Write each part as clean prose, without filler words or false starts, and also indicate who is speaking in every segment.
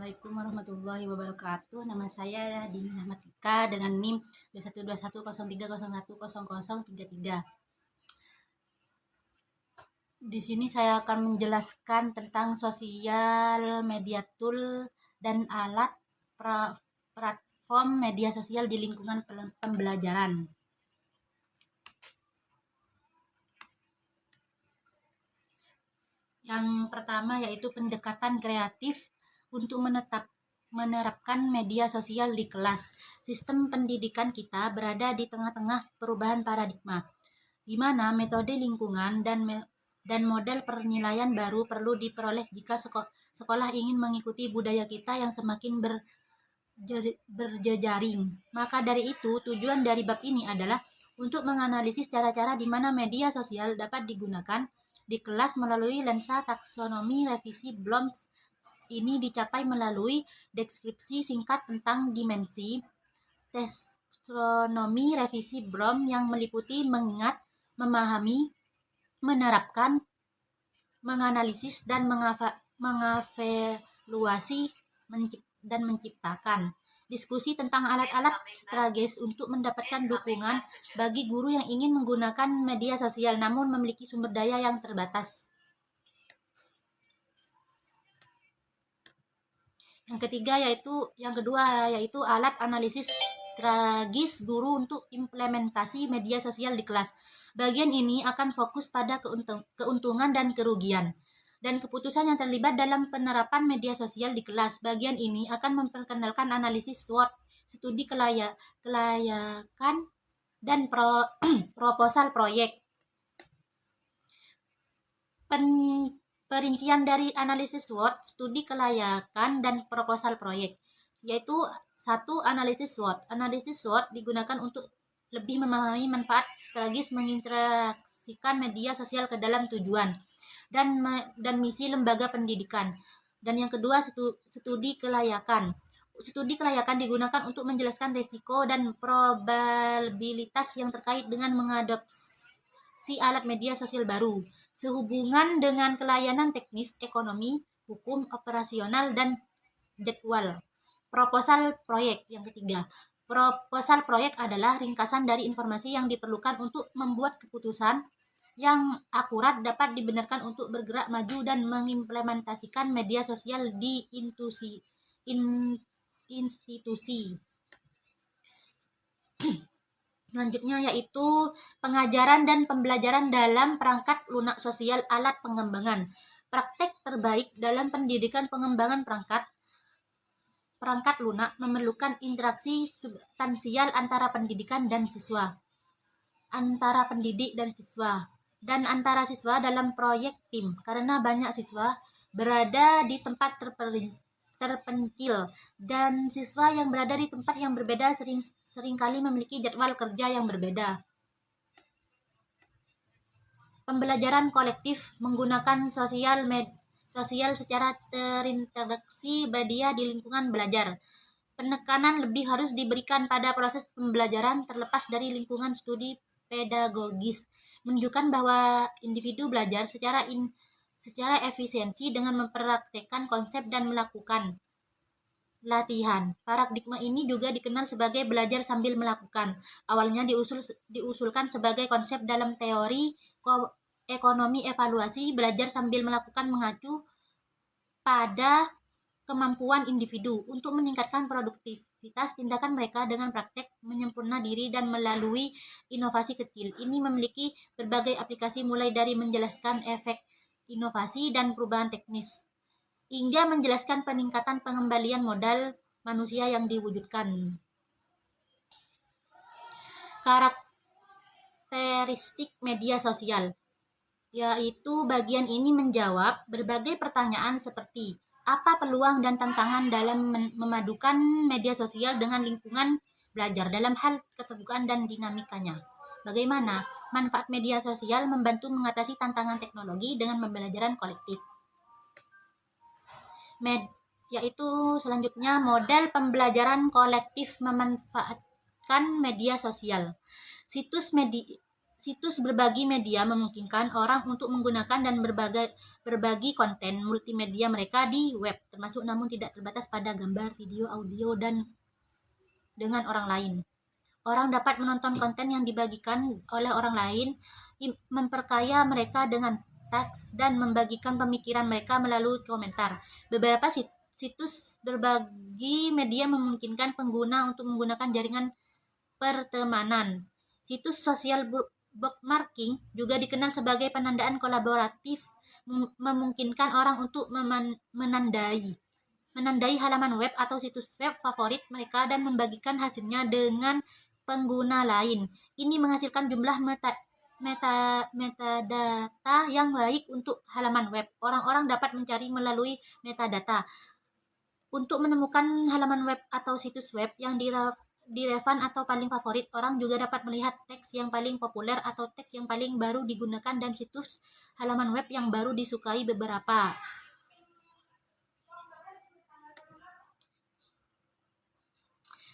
Speaker 1: Assalamualaikum warahmatullahi wabarakatuh. Nama saya Dini Rahmatika dengan NIM 212103010033. Di sini saya akan menjelaskan tentang sosial media tool dan alat platform media sosial di lingkungan pembelajaran. Yang pertama yaitu pendekatan kreatif untuk menerapkan media sosial di kelas. Sistem pendidikan kita berada di tengah-tengah perubahan paradigma, di mana metode lingkungan dan model penilaian baru perlu diperoleh jika sekolah ingin mengikuti budaya kita yang semakin berjejaring. Maka dari itu, tujuan dari bab ini adalah untuk menganalisis cara-cara di mana media sosial dapat digunakan di kelas melalui lensa taksonomi revisi Bloom. Ini dicapai melalui deskripsi singkat tentang dimensi taksonomi revisi Bloom yang meliputi mengingat, memahami, menerapkan, menganalisis, dan mengevaluasi dan menciptakan. Diskusi tentang alat-alat strategis untuk mendapatkan dukungan bagi guru yang ingin menggunakan media sosial namun memiliki sumber daya yang terbatas. Yang kedua yaitu alat analisis strategis guru untuk implementasi media sosial di kelas. Bagian ini akan fokus pada keuntungan dan kerugian dan keputusan yang terlibat dalam penerapan media sosial di kelas. Bagian ini akan memperkenalkan analisis SWOT, studi kelayakan dan proposal proyek. Perincian dari analisis SWOT, studi kelayakan dan proposal proyek, yaitu 1. Analisis SWOT. Analisis SWOT digunakan untuk lebih memahami manfaat strategis menginteraksikan media sosial ke dalam tujuan dan misi lembaga pendidikan. Dan yang kedua, studi kelayakan. Studi kelayakan digunakan untuk menjelaskan risiko dan probabilitas yang terkait dengan mengadopsi alat media sosial baru, sehubungan dengan kelayanan teknis, ekonomi, hukum, operasional, dan jadwal. Proposal proyek yang ketiga. Proposal proyek adalah ringkasan dari informasi yang diperlukan untuk membuat keputusan yang akurat dapat dibenarkan untuk bergerak maju dan mengimplementasikan media sosial di institusi. Selanjutnya yaitu pengajaran dan pembelajaran dalam perangkat lunak sosial alat pengembangan. Praktek terbaik dalam pendidikan pengembangan perangkat lunak memerlukan interaksi substansial antara pendidikan dan siswa, antara pendidik dan siswa, dan antara siswa dalam proyek tim, karena banyak siswa berada di tempat terpencil dan siswa yang berada di tempat yang berbeda seringkali memiliki jadwal kerja yang berbeda. Pembelajaran kolektif menggunakan sosial secara terinteraksi media di lingkungan belajar. Penekanan lebih harus diberikan pada proses pembelajaran terlepas dari lingkungan studi pedagogis, menunjukkan bahwa individu belajar secara efisiensi dengan mempraktekkan konsep dan melakukan latihan. Paradigma ini juga dikenal sebagai belajar sambil melakukan. Awalnya diusulkan sebagai konsep dalam teori ekonomi evaluasi. Belajar sambil melakukan mengacu pada kemampuan individu untuk meningkatkan produktivitas tindakan mereka dengan praktek menyempurna diri dan melalui inovasi kecil. Ini memiliki berbagai aplikasi mulai dari menjelaskan efek inovasi dan perubahan teknis hingga menjelaskan peningkatan pengembalian modal manusia yang diwujudkan. Karakteristik media sosial, yaitu bagian ini menjawab berbagai pertanyaan seperti apa peluang dan tantangan dalam memadukan media sosial dengan lingkungan belajar dalam hal keterbukaan dan dinamikanya. Bagaimana manfaat media sosial membantu mengatasi tantangan teknologi dengan pembelajaran kolektif. Yaitu selanjutnya model pembelajaran kolektif memanfaatkan media sosial. Situs berbagi media memungkinkan orang untuk menggunakan dan berbagi konten multimedia mereka di web, termasuk namun tidak terbatas pada gambar, video, audio, dan dengan orang lain. Orang dapat menonton konten yang dibagikan oleh orang lain, memperkaya mereka dengan teks, dan membagikan pemikiran mereka melalui komentar. Beberapa situs berbagi media memungkinkan pengguna untuk menggunakan jaringan pertemanan. Situs sosial bookmarking juga dikenal sebagai penandaan kolaboratif, memungkinkan orang untuk menandai halaman web atau situs web favorit mereka dan membagikan hasilnya dengan pengguna lain. Ini menghasilkan jumlah metadata yang baik untuk halaman web. Orang-orang dapat mencari melalui metadata untuk menemukan halaman web atau situs web yang relevan atau paling favorit. Orang juga dapat melihat teks yang paling populer atau teks yang paling baru digunakan dan situs halaman web yang baru disukai beberapa.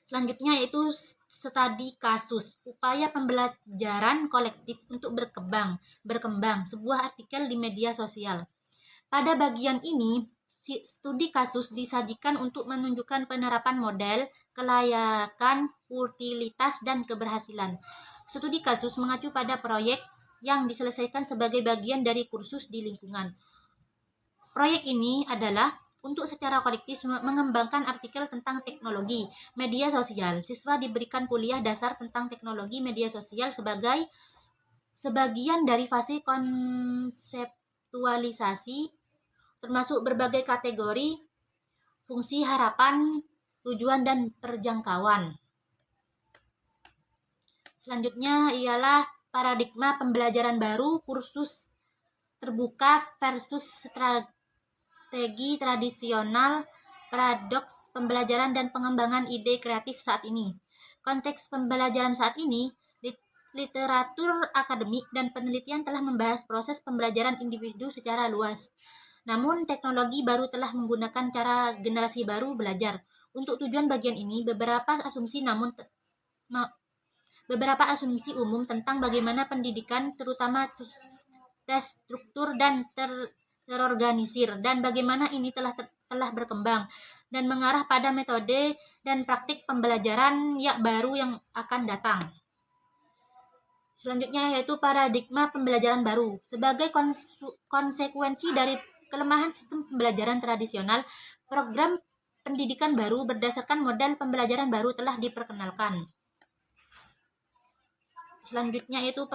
Speaker 1: Selanjutnya yaitu studi kasus, upaya pembelajaran kolektif untuk berkembang, sebuah artikel di media sosial. Pada bagian ini, studi kasus disajikan untuk menunjukkan penerapan model, kelayakan, utilitas, dan keberhasilan. Studi kasus mengacu pada proyek yang diselesaikan sebagai bagian dari kursus di lingkungan. Proyek ini adalah untuk secara kolektif mengembangkan artikel tentang teknologi media sosial. Siswa diberikan kuliah dasar tentang teknologi media sosial sebagai sebagian dari fase konseptualisasi, termasuk berbagai kategori, fungsi, harapan, tujuan, dan perjangkauan. Selanjutnya ialah paradigma pembelajaran baru, kursus terbuka versus strategi tradisional, paradoks pembelajaran dan pengembangan ide kreatif saat ini. Konteks pembelajaran saat ini, literatur akademik dan penelitian telah membahas proses pembelajaran individu secara luas. Namun, teknologi baru telah menggunakan cara generasi baru belajar. Untuk tujuan bagian ini, beberapa asumsi umum tentang bagaimana pendidikan, terutama terstruktur dan terorganisir, dan bagaimana ini telah berkembang dan mengarah pada metode dan praktik pembelajaran yang baru yang akan datang. Selanjutnya yaitu paradigma pembelajaran baru. Sebagai konsekuensi dari kelemahan sistem pembelajaran tradisional, program pendidikan baru berdasarkan model pembelajaran baru telah diperkenalkan. Selanjutnya yaitu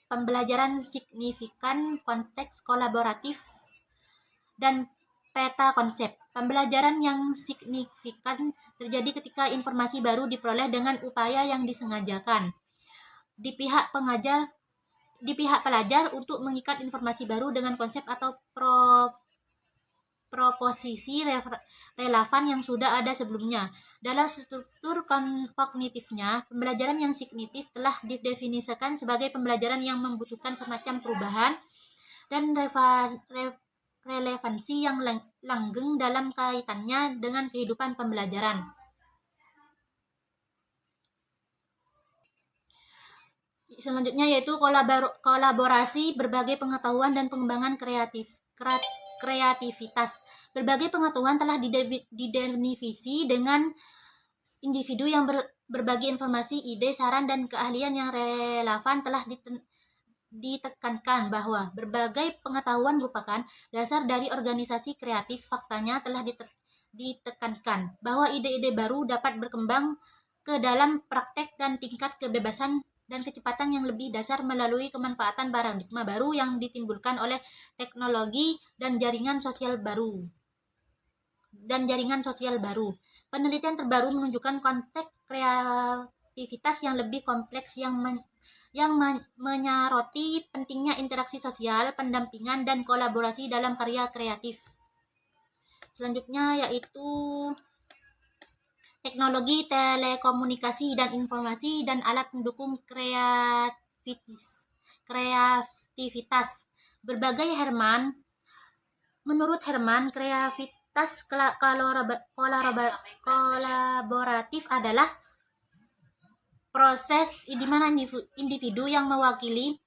Speaker 1: pembelajaran signifikan, konteks kolaboratif, dan peta konsep. Pembelajaran yang signifikan terjadi ketika informasi baru diperoleh dengan upaya yang disengajakan di pihak pelajar untuk mengikat informasi baru dengan konsep atau proposisi relevan yang sudah ada sebelumnya. Dalam struktur kognitifnya, pembelajaran yang signifikan telah didefinisikan sebagai pembelajaran yang membutuhkan semacam perubahan dan relevansi yang langgeng dalam kaitannya dengan kehidupan pembelajaran. Selanjutnya yaitu kolaborasi berbagai pengetahuan dan pengembangan kreativitas. Berbagai pengetahuan telah didefinisi dengan individu yang berbagi informasi, ide, saran, dan keahlian yang relevan. Telah ditekankan bahwa berbagai pengetahuan merupakan dasar dari organisasi kreatif. Faktanya telah ditekankan bahwa ide-ide baru dapat berkembang ke dalam praktek dan tingkat kebebasan dan kecepatan yang lebih dasar melalui kemanfaatan paradigma baru yang ditimbulkan oleh teknologi dan jaringan sosial baru. Penelitian terbaru menunjukkan konteks kreativitas yang lebih kompleks yang menyoroti pentingnya interaksi sosial, pendampingan, dan kolaborasi dalam karya kreatif. Selanjutnya yaitu teknologi telekomunikasi dan informasi dan alat pendukung kreativitas. Menurut Herman, kreativitas kolaboratif adalah proses di mana individu yang mewakili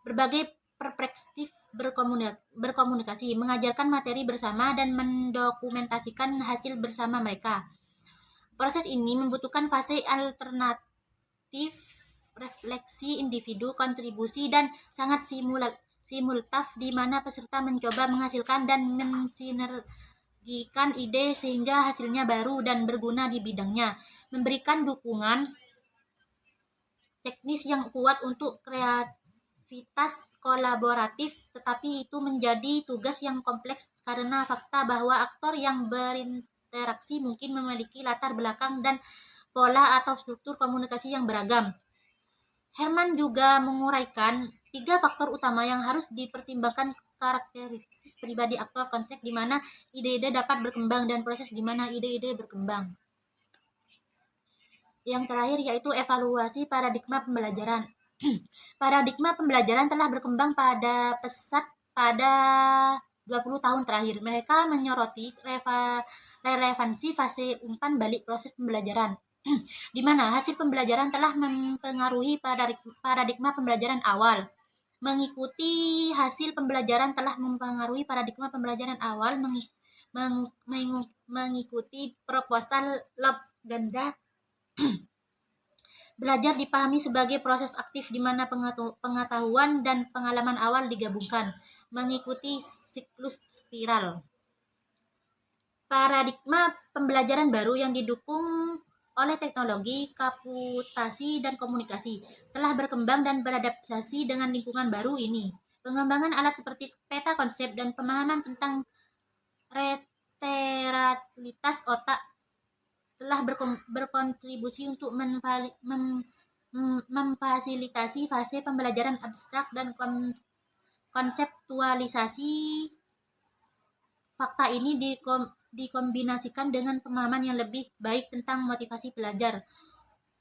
Speaker 1: berbagai perspektif berkomunikasi, mengajarkan materi bersama dan mendokumentasikan hasil bersama mereka. Proses ini membutuhkan fase alternatif, refleksi individu, kontribusi, dan sangat simultan di mana peserta mencoba menghasilkan dan mensinergikan ide sehingga hasilnya baru dan berguna di bidangnya, memberikan dukungan teknis yang kuat untuk kreativitas kolaboratif, tetapi itu menjadi tugas yang kompleks karena fakta bahwa aktor yang berinteraksi mungkin memiliki latar belakang dan pola atau struktur komunikasi yang beragam. Herman juga menguraikan 3 faktor utama yang harus dipertimbangkan: karakteristik pribadi aktor, konteks di mana ide-ide dapat berkembang, dan proses di mana ide-ide berkembang. Yang terakhir yaitu evaluasi paradigma pembelajaran. Paradigma pembelajaran telah berkembang pada pesat pada 20 tahun terakhir. Mereka menyoroti relevansi fase umpan balik proses pembelajaran, di mana hasil pembelajaran telah mempengaruhi paradigma pembelajaran awal. Mengikuti hasil pembelajaran telah mempengaruhi paradigma pembelajaran awal mengikuti proposal Loeb ganda. Belajar dipahami sebagai proses aktif di mana pengetahuan dan pengalaman awal digabungkan, mengikuti siklus spiral. Paradigma pembelajaran baru yang didukung oleh teknologi, komputasi, dan komunikasi telah berkembang dan beradaptasi dengan lingkungan baru ini. Pengembangan alat seperti peta konsep dan pemahaman tentang relatabilitas otak telah berkontribusi untuk memfasilitasi fase pembelajaran abstrak dan konseptualisasi. Fakta ini dikombinasikan dengan pemahaman yang lebih baik tentang motivasi pelajar.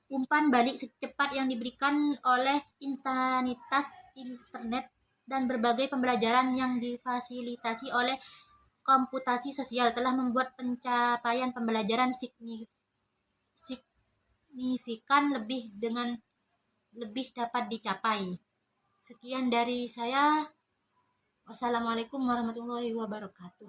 Speaker 1: Umpan balik secepat yang diberikan oleh instansitas internet dan berbagai pembelajaran yang difasilitasi oleh komputasi sosial telah membuat pencapaian pembelajaran signifikan lebih dapat dicapai. Sekian dari saya. Wassalamualaikum warahmatullahi wabarakatuh.